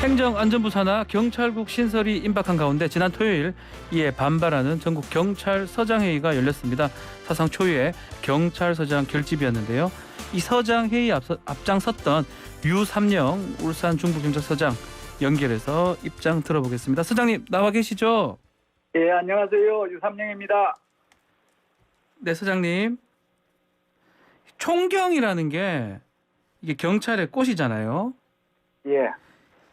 행정안전부 산하 경찰국 신설이 임박한 가운데 지난 토요일 이에 반발하는 전국 경찰서장회의가 열렸습니다. 사상 초유의 경찰서장 결집이었는데요. 이 서장회의에 앞장섰던 유삼영 울산 중부경찰서장 연결해서 입장 들어보겠습니다. 서장님 나와 계시죠? 예, 안녕하세요. 유삼영입니다. 네, 서장님. 총경이라는 게 이게 경찰의 꽃이잖아요. 예.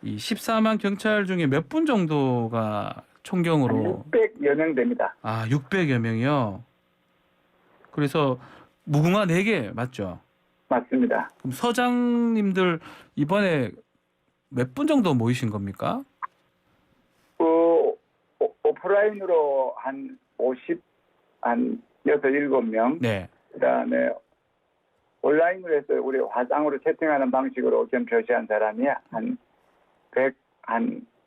이 14만 경찰 중에 몇 분 정도가 총경으로? 600여 명 됩니다. 아, 600여 명이요. 그래서 무궁화 4개 맞죠? 맞습니다. 그럼 서장님들 이번에 몇 분 정도 모이신 겁니까? 오프라인으로 한 6, 7명. 네. 그다음에 온라인으로 해서 우리 화상으로 채팅하는 방식으로 의견 표시한 사람이 한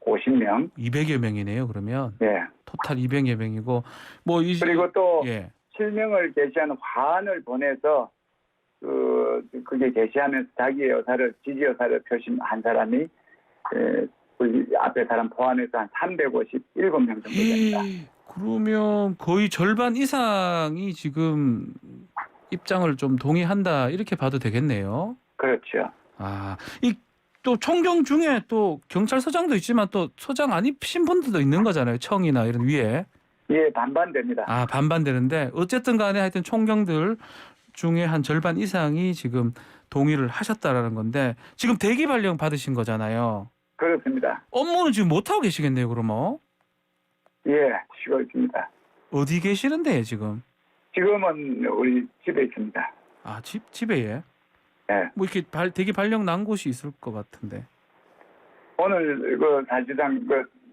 50명. 200여 명이네요, 그러면. 예. 토탈 200여 명이고 그리고 또 예. 실명을 게시하는 화환을 보내서 그게 게시하면서 자기의 의사를 지지 의사를 표시한 사람이 우리 앞에 사람 포함해서 한 357명 정도 됩니다. 그러면 거의 절반 이상이 지금 입장을 좀 동의한다 이렇게 봐도 되겠네요. 그렇죠. 아, 이 또 총경 중에 또 경찰서장도 있지만 또 서장 아니신 분들도 있는 거잖아요. 청이나 이런 위에. 예, 반반됩니다. 아, 반반 되는데 어쨌든 간에 하여튼 총경들 중에 한 절반 이상이 지금 동의를 하셨다라는 건데 지금 대기 발령 받으신 거잖아요. 그렇습니다. 업무는 지금 못 하고 계시겠네요, 그러면. 예, 쉬고 있습니다. 어디 계시는데 지금? 지금은 우리 집에 있습니다. 아, 집에 예. 예. 뭐 이렇게 대기 발령 난 곳이 있을 것 같은데. 오늘 사실상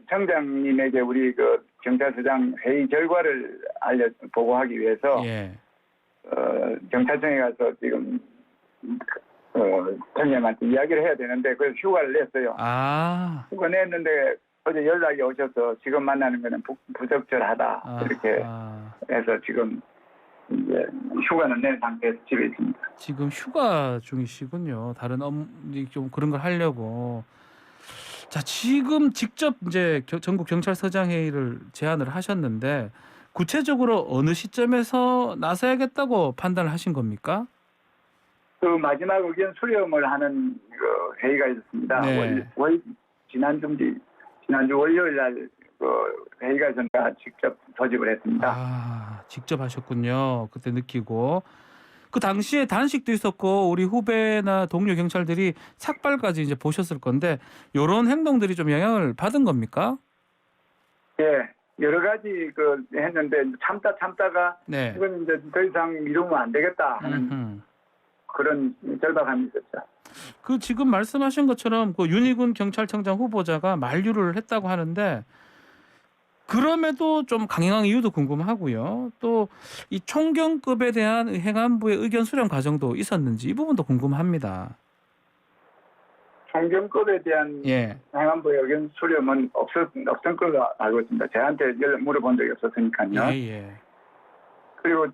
청장님에게 우리 경찰서장 회의 결과를 보고하기 위해서 예. 경찰청에 가서 지금 청장님한테 이야기를 해야 되는데 그래서 휴가를 냈어요. 아. 휴가 냈는데 어제 연락이 오셔서 지금 만나는 거는 부적절하다 이렇게 해서 지금 이제 휴가는 낸 상태에서 집에 있습니다. 지금 휴가 중이시군요. 다른 좀 그런 걸 하려고. 자, 지금 직접 이제 전국 경찰서장 회의를 제안을 하셨는데 구체적으로 어느 시점에서 나서야겠다고 판단을 하신 겁니까? 마지막 의견 수렴을 하는 회의가 있었습니다. 네. 지난주 월요일 날 회의가 제가 직접 소집을 했습니다. 아, 직접 하셨군요. 그때 느끼고. 그 당시에 단식도 있었고 우리 후배나 동료 경찰들이 삭발까지 이제 보셨을 건데 이런 행동들이 좀 영향을 받은 겁니까? 예, 여러 가지 했는데 참다가 네. 이건 이제 더 이상 미루면 안 되겠다 하는 그런 절박함이 있었죠. 그 지금 말씀하신 것처럼 그 윤희군 경찰청장 후보자가 만류를 했다고 하는데 그럼에도 좀 강행한 이유도 궁금하고요. 또 이 총경급에 대한 행안부의 의견 수렴 과정도 있었는지 이 부분도 궁금합니다. 총경급에 대한 예. 행안부의 의견 수렴은 없던 걸로 알고 있습니다. 저한테 물어본 적이 없었으니까요. 예. 그리고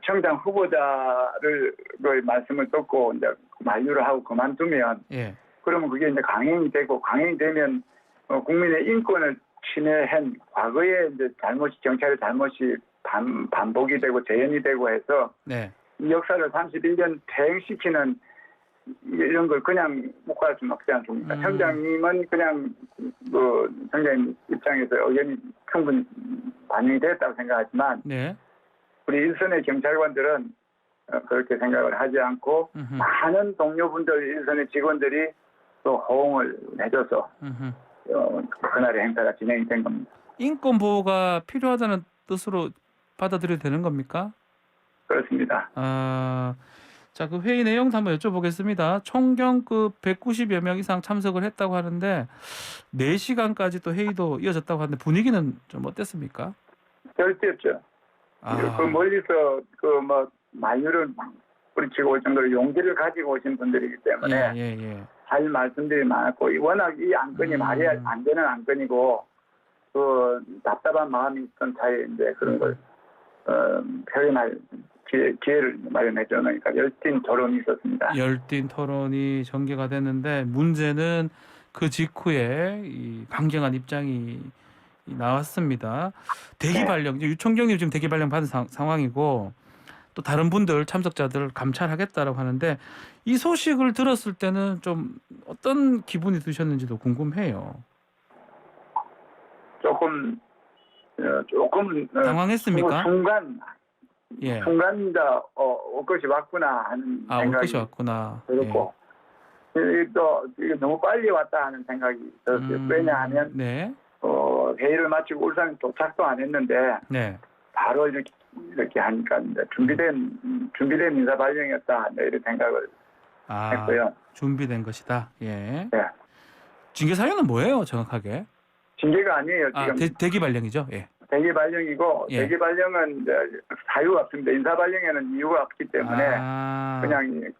청장 후보자를 말씀을 듣고 이제 만류를 하고 그만두면 그러면 그게 이제 강행이 되면 국민의 인권을 침해한 과거의 이제 경찰의 잘못이 반복이 되고 재현이 되고 해서 이 역사를 31년 퇴행시키는 이런 걸 그냥 못 갈 수는 없지 않습니까? 청장님은 그냥 청장님 입장에서 의견이 충분히 반영이 됐다고 생각하지만 우리 일선의 경찰관들은 그렇게 생각을 하지 않고 많은 동료분들 일선의 직원들이 또 호응을 해줘서 그날의 행사가 진행이 된 겁니다. 인권 보호가 필요하다는 뜻으로 받아들여도 되는 겁니까? 그렇습니다. 자, 그 회의 내용도 한번 여쭤보겠습니다. 총경급 190여 명 이상 참석을 했다고 하는데 4시간까지 또 회의도 이어졌다고 하는데 분위기는 좀 어땠습니까? 절대였죠. 멀리서 만류를 뿌리치고 올 정도로 용기를 가지고 오신 분들이기 때문에 할 말씀들이 많았고 워낙 이 안건이 말이 안 되는 안건이고 답답한 마음이 있던 차이인데 그런 걸 표현할 기회를 마련해 주니까 열띤 토론이 있었습니다. 열띤 토론이 전개가 됐는데 문제는 그 직후에 이 강경한 입장이 나왔습니다. 대기 발령, 이제 유총경님 지금 대기 발령 받은 상황이고 또 다른 분들 참석자들 감찰하겠다라고 하는데 이 소식을 들었을 때는 좀 어떤 기분이 드셨는지도 궁금해요. 조금 당황했습니까? 순간 예. 올 것이 왔구나 하는 올 생각이 것이 왔구나. 들었고 또 이게 너무 빨리 왔다 하는 생각이 들었어요. 왜냐하면 네. 회의를 마치고 울산에 도착도 안 했는데 네. 바로 이렇게 하니까 이제 준비된 인사 발령이었다 이런 생각을 했고요. 준비된 것이다. 예. 네. 징계 사유는 뭐예요, 정확하게? 징계가 아니에요. 지금 대기 발령이죠. 예. 대기 발령이고 예. 대기 발령은 이제 사유가 없습니다. 인사 발령에는 이유가 없기 때문에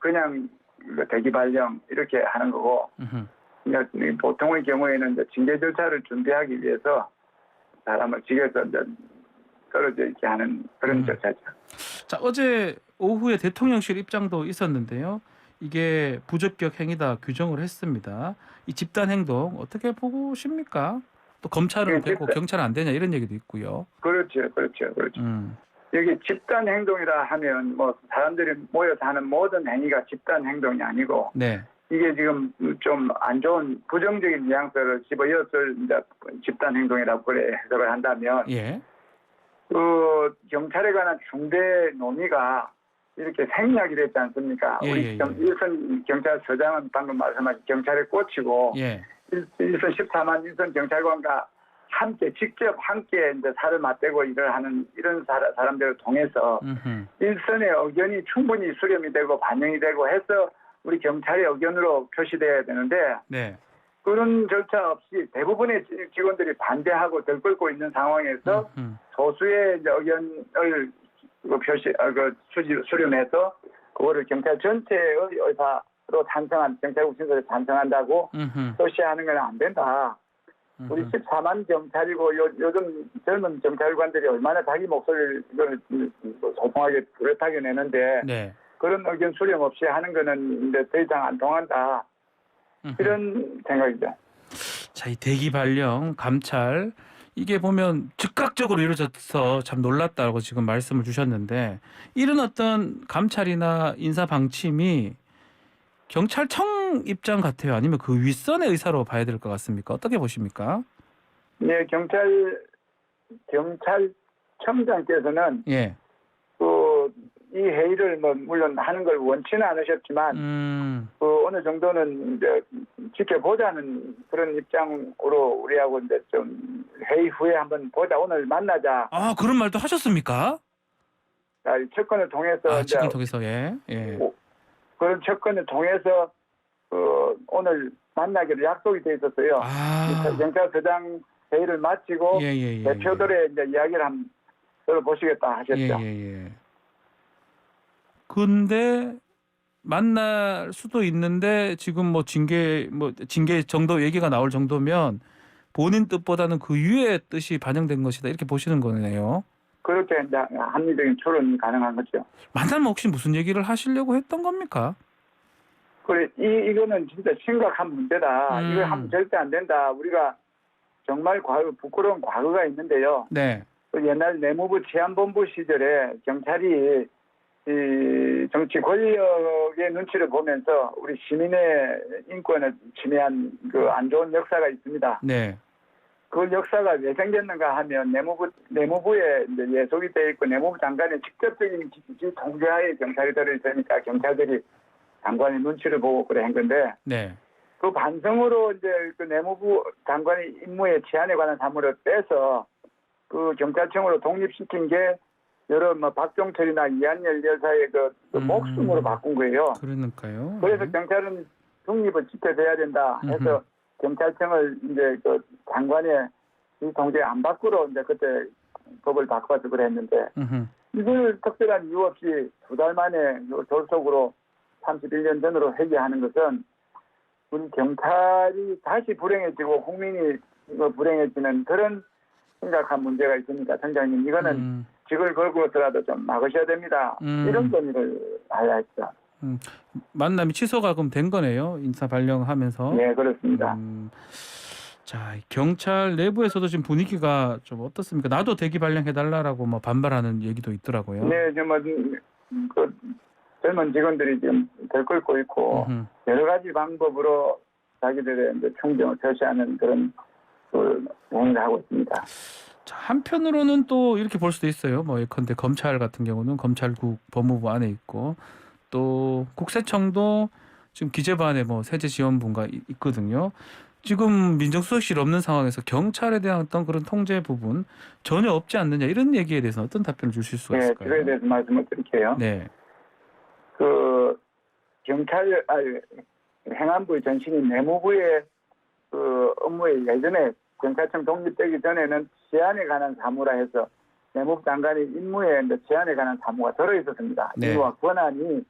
그냥 대기 발령 이렇게 하는 거고. 보통의 경우에는 이제 징계 절차를 준비하기 위해서 사람을 직에서 이제 떨어져 있게 하는 그런 절차죠. 자, 어제 오후에 대통령실 입장도 있었는데요. 이게 부적격 행위다 규정을 했습니다. 이 집단 행동 어떻게 보십니까? 또 검찰은 되고 경찰은 안 되냐 이런 얘기도 있고요. 그렇죠. 여기 집단 행동이라 하면 뭐 사람들이 모여서 하는 모든 행위가 집단 행동이 아니고. 네. 이게 지금 좀 안 좋은 부정적인 뉘앙스를 집어넣었을 이제 집단 행동이라고 그래 해석을 한다면, 예. 그 경찰에 관한 중대 논의가 이렇게 생략이 됐지 않습니까? 우리 일선 경찰서장은 방금 말씀하신 경찰에 꽂히고, 일선 14만 일선 경찰관과 직접 함께 이제 살을 맞대고 일을 하는 이런 사람들을 통해서 일선의 의견이 충분히 수렴이 되고 반영이 되고 해서 우리 경찰의 의견으로 표시돼야 되는데 그런 절차 없이 대부분의 직원들이 반대하고 들끓고 있는 상황에서 소수의 이제 의견을 수렴해서 그거를 경찰 전체의 의사로 경찰국 신설에 찬성한다고 표시하는 건 안 된다. 우리 14만 경찰이고 요즘 젊은 경찰관들이 얼마나 자기 목소리를 소통하게 뚜렷하게 내는데 그런 의견 수렴 없이 하는 거는 이제 더 이상 안 통한다. 이런 생각이죠. 자, 이 대기 발령, 감찰 이게 보면 즉각적으로 이루어져서 참 놀랐다고 지금 말씀을 주셨는데 이런 어떤 감찰이나 인사 방침이 경찰청 입장 같아요? 아니면 그 윗선의 의사로 봐야 될 것 같습니까? 어떻게 보십니까? 네, 경찰청장께서는 이 회의를 물론 하는 걸 원치는 않으셨지만 어느 정도는 이제 지켜보자는 그런 입장으로 우리하고 이제 좀 회의 후에 한번 보자, 오늘 만나자. 그런 말도 하셨습니까? 접근을 통해서 접근을 통해서 그런 접근을 통해서 오늘 만나기로 약속이 돼 있었어요. 경찰서장 회의를 마치고 대표들의 이제 이야기를 한번 들어보시겠다 하셨죠. 근데 만날 수도 있는데 지금 징계 정도 얘기가 나올 정도면 본인 뜻보다는 그 위의 뜻이 반영된 것이다 이렇게 보시는 거네요. 그렇게 이제 합리적인 추론이 가능한 거죠. 만나면 혹시 무슨 얘기를 하시려고 했던 겁니까? 그래, 이거는 진짜 심각한 문제다. 이거 하면 절대 안 된다. 우리가 정말 부끄러운 과거가 있는데요. 옛날 내무부 치안본부 시절에 경찰이 이 정치 권력의 눈치를 보면서 우리 시민의 인권을 침해한 그 안 좋은 역사가 있습니다. 그 역사가 왜 생겼는가 하면 내무부에 이제 예속이 되어 있고 내무부 장관의 직접적인 지시 통제하에 경찰이 들어있으니까 경찰들이 장관의 눈치를 보고 그래 한 건데 그 반성으로 이제 그 내무부 장관의 임무의 치안에 관한 사무를 빼서 그 경찰청으로 독립시킨 게 여러 박종철이나 이한열 여사의 그 목숨으로 바꾼 거예요. 그러니까요. 그래서 경찰은 중립을 지켜줘야 된다 해서 경찰청을 이제 그 장관의 이 통제 안 바꾸러 이제 그때 법을 바꿔서 그랬는데 이걸 특별한 이유 없이 2달 만에 졸속으로 31년 전으로 회귀하는 것은 우리 경찰이 다시 불행해지고 국민이 불행해지는 그런 심각한 문제가 있으니까 청장님 이거는 직을 걸고서라도 좀 막으셔야 됩니다. 이런 건의를 하야 했죠. 만남이 취소가 그럼 된 거네요. 인사 발령하면서. 네, 그렇습니다. 자, 경찰 내부에서도 지금 분위기가 좀 어떻습니까? 나도 대기 발령해달라라고 뭐 반발하는 얘기도 있더라고요. 네, 그 젊은 직원들이 지금 들끓고 있고 여러 가지 방법으로 자기들의 이제 충정을 표시하는 그런 운동을 하고 있습니다. 자, 한편으로는 또 이렇게 볼 수도 있어요. 뭐 예컨대 검찰 같은 경우는 검찰국 법무부 안에 있고 또 국세청도 지금 기재부안에 뭐 세제지원부가 있거든요. 지금 민정수석실 없는 상황에서 경찰에 대한 어떤 그런 통제 부분 전혀 없지 않느냐 이런 얘기에 대해서 어떤 답변을 주실 수가 있을까요? 네, 그에 대해서 말씀을 드릴게요. 네. 그 행안부의 전신인 내무부의 그 업무에 예전에 경찰청 독립되기 전에는 치안에 관한 사무라 해서 내무부 장관의 임무에 치안에 관한 사무가 들어 있었습니다. 네. 임무와 권한이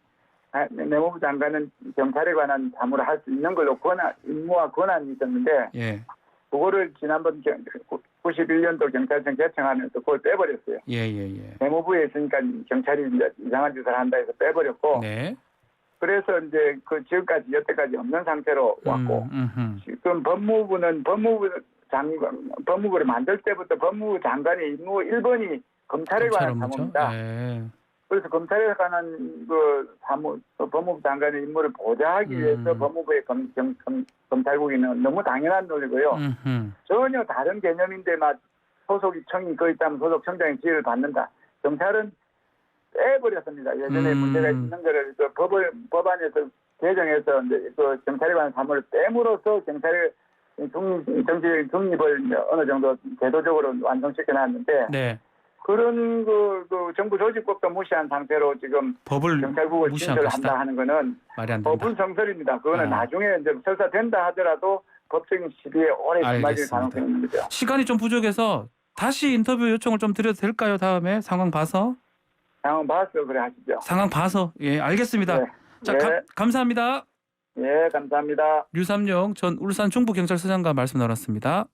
내무부 장관은 경찰에 관한 사무를 할 수 있는 걸로 임무와 권한이 있었는데 예. 그거를 지난번 91년도 경찰청 개청하면서 그걸 빼버렸어요. 예. 내무부에 있으니까 경찰이 이제 이상한 짓을 한다 해서 빼버렸고 네. 그래서 이제 그 지금까지 여태까지 없는 상태로 왔고 지금 법무부는 법무부를 만들 때부터 법무부 장관의 임무 1번이 검찰에 관한 사무입니다. 네. 그래서 검찰에 관한 법무부 장관의 임무를 보좌하기 위해서 법무부의 검찰국에는 너무 당연한 논리고요. 전혀 다른 개념인데 소속이 청이 거 있다면 소속 청장의 지휘를 받는다. 경찰은 빼버렸습니다. 예전에 문제가 있는 거를 법안에서 개정해서 이제 그 경찰에 관한 사무를 뺨으로써 경찰의 정치적인 중립을 어느 정도 제도적으로 완성시켜 놨는데 네. 그런 그 정부 조직법도 무시한 상태로 지금 법을 경찰국을 신설한다 하는 거는 말이 안 된다. 법은 정설입니다. 그거는 나중에 이제 설사된다 하더라도 법적인 시비에 오래 숨어질 가능성이 있는 거죠. 시간이 좀 부족해서 다시 인터뷰 요청을 좀 드려도 될까요? 다음에 상황 봐서. 상황 봐서 그래 하시죠. 상황 봐서. 예, 알겠습니다. 네. 자, 네. 감사합니다. 예, 감사합니다. 류삼용 전 울산 중부경찰서장과 말씀 나눴습니다.